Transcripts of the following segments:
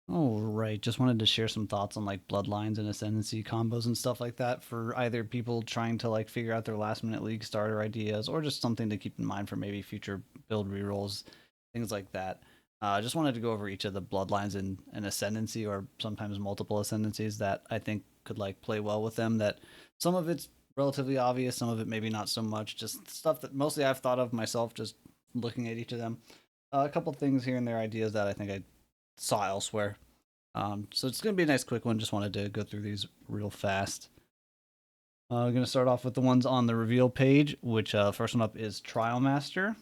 Oh, right. Just wanted to share some thoughts on like bloodlines and ascendancy combos and stuff like that for either people trying to like figure out their last minute league starter ideas or just something to keep in mind for maybe future build rerolls, things like that. Just wanted to go over each of the bloodlines and ascendancy or sometimes multiple ascendancies that I think could like play well with them. That some of it's relatively obvious, some of it maybe not so much. Just stuff that mostly I've thought of myself just looking at each of them. A couple things here and there, ideas that I think I saw elsewhere. So it's going to be a nice quick one. Just wanted to go through these real fast. I'm going to start off with the ones on the reveal page, which first one up is Trialmaster.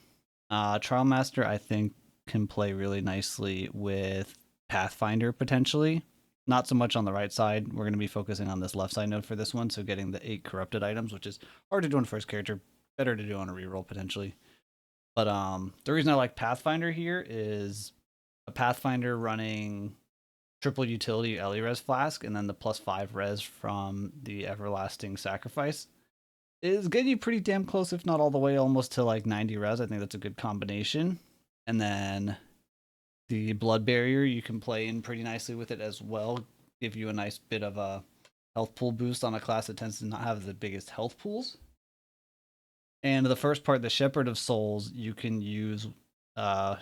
Trialmaster, I think, can play really nicely with Pathfinder potentially. Not so much on the right side. We're going to be focusing on this left side node for this one. So getting the 8 corrupted items, which is hard to do on first character, better to do on a reroll potentially. But the reason I like Pathfinder here is a Pathfinder running triple utility Ellie res flask and then the +5 res from the Everlasting Sacrifice is getting you pretty damn close, if not all the way almost to like 90 res. I think that's a good combination. And then the Blood Barrier you can play in pretty nicely with it as well. Give you a nice bit of a health pool boost on a class that tends to not have the biggest health pools. And the first part, the Shepherd of Souls, you can use,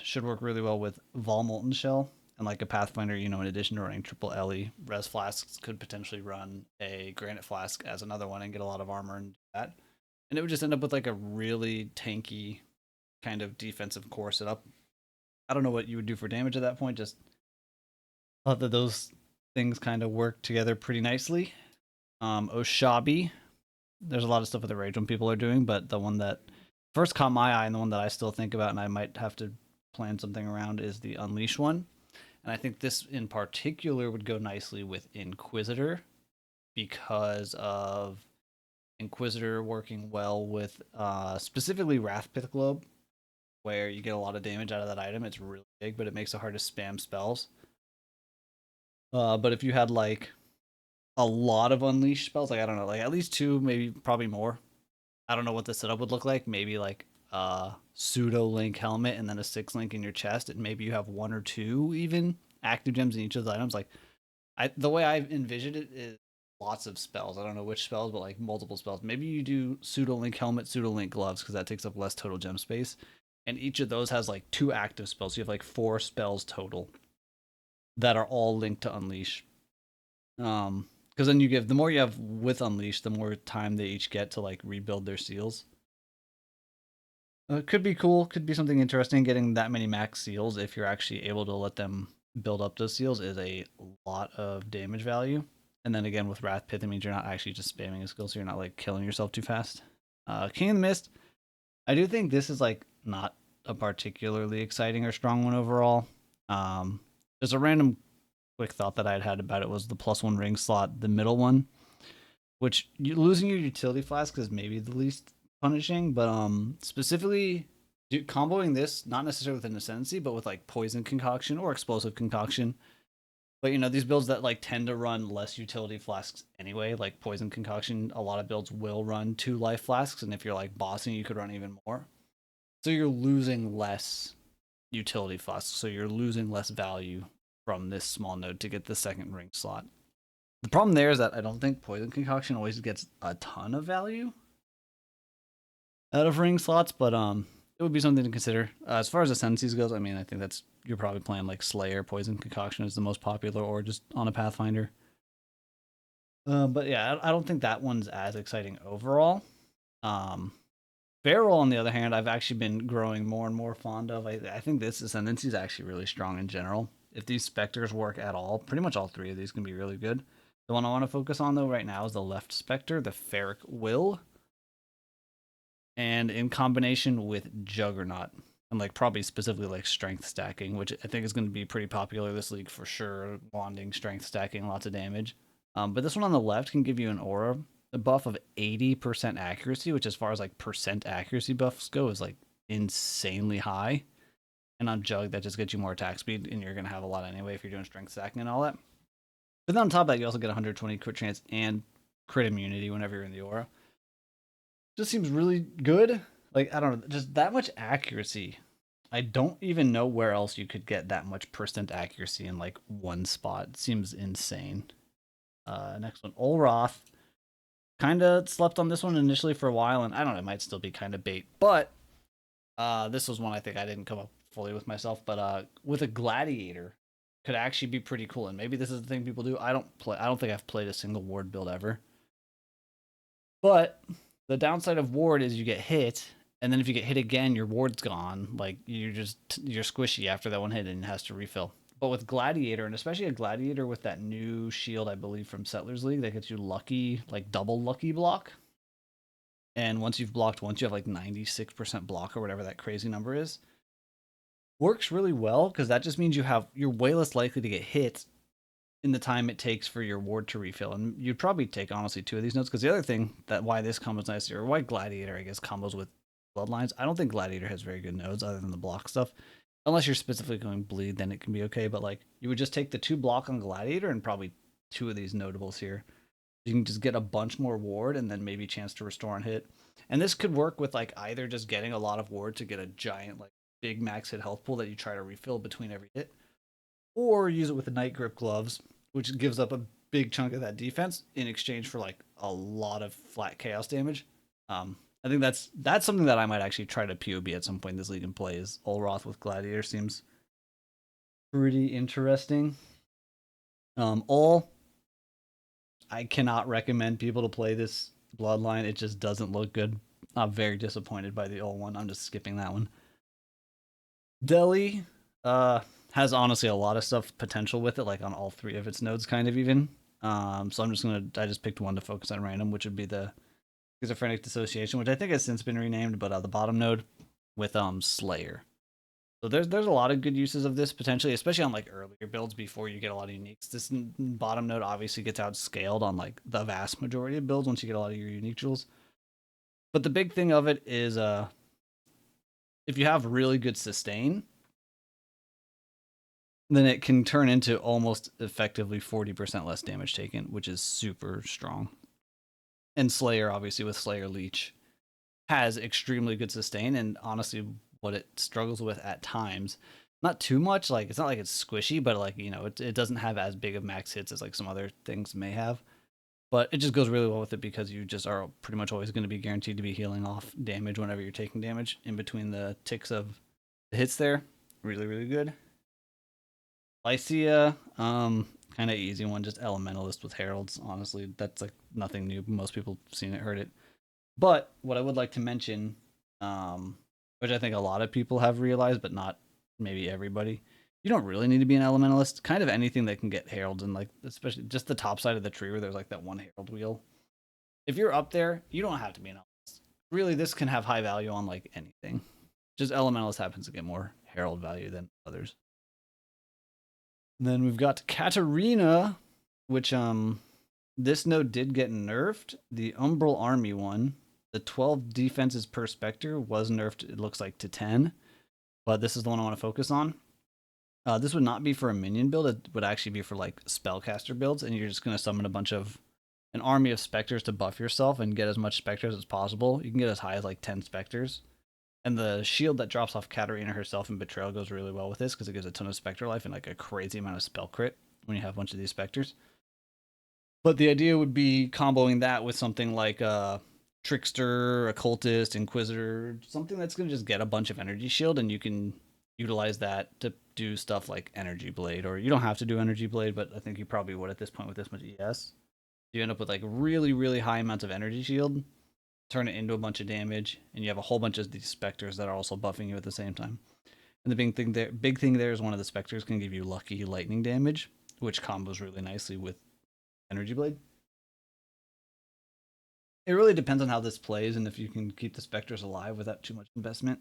should work really well with Vol Molten Shell. And like a Pathfinder, in addition to running triple Ellie, Res Flasks could potentially run a Granite Flask as another one and get a lot of armor and that. And it would just end up with like a really tanky kind of defensive core setup. I don't know what you would do for damage at that point, just thought that those things kind of work together pretty nicely. Oshabi, there's a lot of stuff with the Rage when people are doing, but the one that first caught my eye and the one that I still think about and I might have to plan something around is the Unleash one. And I think this in particular would go nicely with Inquisitor because of Inquisitor working well with specifically Wrathpith Globe, where you get a lot of damage out of that item. It's really big, but it makes it hard to spam spells. But if you had like a lot of Unleash spells, like I don't know, like at least two, maybe probably more. I don't know what the setup would look like. Maybe like pseudo link helmet and then a 6 link in your chest, and maybe you have one or two even active gems in each of the items. Like the way I envisioned it is lots of spells. I don't know which spells, but like multiple spells. Maybe you do pseudo link helmet, pseudo link gloves because that takes up less total gem space. And each of those has like 2 active spells. So you have like 4 spells total that are all linked to Unleash. Because then you give the more you have with Unleash, the more time they each get to like rebuild their seals. Could be cool. Could be something interesting. Getting that many max seals, if you're actually able to let them build up those seals, is a lot of damage value. And then again, with Wrath Pith, it means you're not actually just spamming a skill, so you're not like killing yourself too fast. King of the Mist, I do think this is like not a particularly exciting or strong one overall. There's a random quick thought that I had about it was the +1 ring slot, the middle one, which losing your utility flask is maybe the least punishing, but specifically comboing this not necessarily with an ascendancy, but with like poison concoction or explosive concoction. But these builds that like tend to run less utility flasks anyway, like poison concoction, a lot of builds will run 2 life flasks, and if you're like bossing, you could run even more. So you're losing less utility flasks, so you're losing less value from this small node to get the second ring slot. The problem there is that I don't think poison concoction always gets a ton of value out of ring slots, but it would be something to consider. As far as ascendancies goes, I mean, I think that's you're probably playing like Slayer. Poison concoction is the most popular, or just on a Pathfinder. But yeah, I don't think that one's as exciting overall. Um, Farrul, on the other hand, I've actually been growing more and more fond of. I think this Ascendancy is actually really strong in general. If these specters work at all, pretty much all 3 of these can be really good. The one I want to focus on though right now is the left specter, the Ferric Will, and in combination with Juggernaut, and like probably specifically like strength stacking, which I think is going to be pretty popular this league for sure. Wanding, strength stacking, lots of damage. But this one on the left can give you an aura a buff of 80% accuracy, which as far as like percent accuracy buffs go is like insanely high. And on Jug, that just gets you more attack speed, and you're going to have a lot anyway if you're doing strength stacking and all that. But then on top of that, you also get 120 crit chance and crit immunity whenever you're in the aura. Just seems really good. Like, I don't know, just that much accuracy I don't even know where else you could get that much percent accuracy in like one spot. It seems insane. Next one, Olroth. Kind of slept on this one initially for a while, and I don't know, it might still be kind of bait, but this was one I think I didn't come up fully with myself, but with a gladiator could actually be pretty cool, and maybe this is the thing people do. I don't think I've played a single ward build ever. But the downside of ward is you get hit, and then if you get hit again, your ward's gone. Like you're squishy after that one hit and it has to refill. But with Gladiator, and especially a Gladiator with that new shield, I believe from Settlers League, that gets you lucky, like double lucky block. And once you've blocked once, you have like 96% block or whatever that crazy number is. Works really well because that just means you're way less likely to get hit in the time it takes for your ward to refill. And you'd probably take honestly 2 of these nodes, because the other thing that why this combos nicely, or why Gladiator I guess combos with Bloodlines, I don't think Gladiator has very good nodes other than the block stuff. Unless you're specifically going bleed, then it can be okay. But like you would just take the 2 block on Gladiator and probably 2 of these notables here. You can just get a bunch more ward and then maybe chance to restore on hit. And this could work with like either just getting a lot of ward to get a giant like big max hit health pool that you try to refill between every hit, or use it with the Night Grip gloves, which gives up a big chunk of that defense in exchange for like a lot of flat chaos damage. I think that's something that I might actually try to POB at some point in this league and play. Is Olroth with Gladiator seems pretty interesting. All I cannot recommend people to play this Bloodline. It just doesn't look good. I'm very disappointed by the All one. I'm just skipping that one. Deli has honestly a lot of stuff potential with it, like on all 3 of its nodes, kind of even. So I just picked one to focus on random, which would be the Schizophrenic Dissociation, which I think has since been renamed, but the bottom node with Slayer. So there's a lot of good uses of this potentially, especially on like earlier builds before you get a lot of uniques. This bottom node obviously gets outscaled on like the vast majority of builds once you get a lot of your unique jewels. But the big thing of it is if you have really good sustain, then it can turn into almost effectively 40% less damage taken, which is super strong. And Slayer, obviously, with Slayer Leech, has extremely good sustain, and honestly, what it struggles with at times, not too much, like it's not like it's squishy, but like, you know, it doesn't have as big of max hits as like some other things may have. But it just goes really well with it because you just are pretty much always going to be guaranteed to be healing off damage whenever you're taking damage in between the ticks of the hits there. Really, really good. Lysia, kind of easy one, just Elementalist with Heralds. Honestly, that's like nothing new. Most people have seen it, heard it. But what I would like to mention, which I think a lot of people have realized, but not maybe everybody, you don't really need to be an Elementalist. Kind of anything that can get Heralds, and like especially just the top side of the tree where there's like that one Herald wheel. If you're up there, you don't have to be an Elementalist. Really, this can have high value on like anything. Just Elementalist happens to get more Herald value than others. And then we've got Katarina, which this node did get nerfed. The Umbral Army one, the 12 defenses per spectre was nerfed, it looks like, to 10. But this is the one I want to focus on. This would not be for a minion build. It would actually be for like spellcaster builds, and you're just going to summon an army of specters to buff yourself and get as much specters as possible. You can get as high as like 10 specters. And the shield that drops off Katarina herself in Betrayal goes really well with this because it gives a ton of specter life and like a crazy amount of spell crit when you have a bunch of these specters. But the idea would be comboing that with something like a Trickster, Occultist, Inquisitor, something that's going to just get a bunch of energy shield, and you can utilize that to do stuff like Energy Blade. Or you don't have to do Energy Blade, but I think you probably would at this point with this much ES. You end up with like really, really high amounts of energy shield, turn it into a bunch of damage, and you have a whole bunch of these specters that are also buffing you at the same time. And the big thing there is one of the specters can give you lucky lightning damage, which combos really nicely with Energy Blade. It really depends on how this plays and if you can keep the specters alive without too much investment.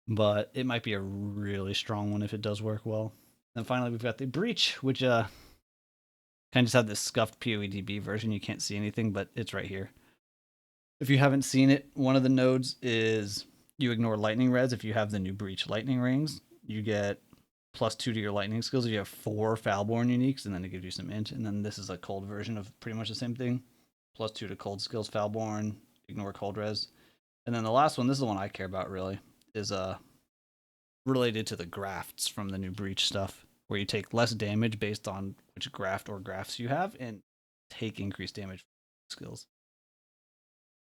But it might be a really strong one if it does work well. And finally, we've got the Breach, which kind of just have this scuffed PoEDB version. You can't see anything, but it's right here. If you haven't seen it, one of the nodes is you ignore lightning res. If you have the new Breach lightning rings, you get +2 to your lightning skills if you have 4 Foulborn uniques, and then it gives you some int. And then this is a cold version of pretty much the same thing. +2 to cold skills, Foulborn, ignore cold res. And then the last one, this is the one I care about really, is related to the grafts from the new Breach stuff, where you take less damage based on which graft or grafts you have, and take increased damage skills.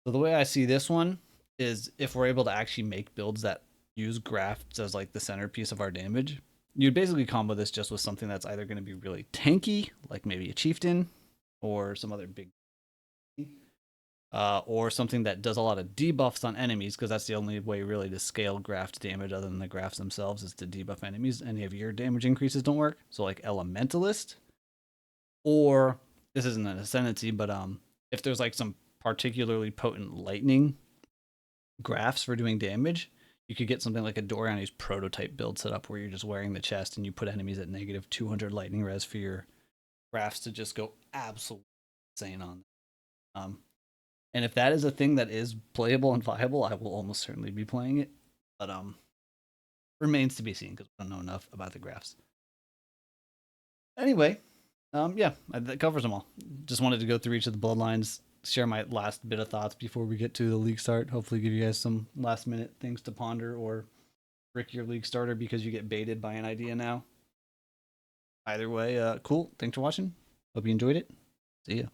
So the way I see this one is if we're able to actually make builds that use grafts as like the centerpiece of our damage, you'd basically combo this just with something that's either going to be really tanky, like maybe a chieftain, or some other big, or something that does a lot of debuffs on enemies, because that's the only way really to scale graft damage other than the grafts themselves is to debuff enemies. Any of your damage increases don't work. So like Elementalist, or this isn't an Ascendancy, but if there's like some particularly potent lightning grafts for doing damage, you could get something like a Doriani's prototype build set up where you're just wearing the chest and you put enemies at negative 200 lightning res for your grafts to just go absolutely insane on them. And if that is a thing that is playable and viable, I will almost certainly be playing it. But remains to be seen because we don't know enough about the grafts. Anyway, yeah, that covers them all. Just wanted to go through each of the bloodlines, share my last bit of thoughts before we get to the league start. Hopefully, give you guys some last minute things to ponder or brick your league starter because you get baited by an idea now. Either way, cool. Thanks for watching. Hope you enjoyed it. See ya.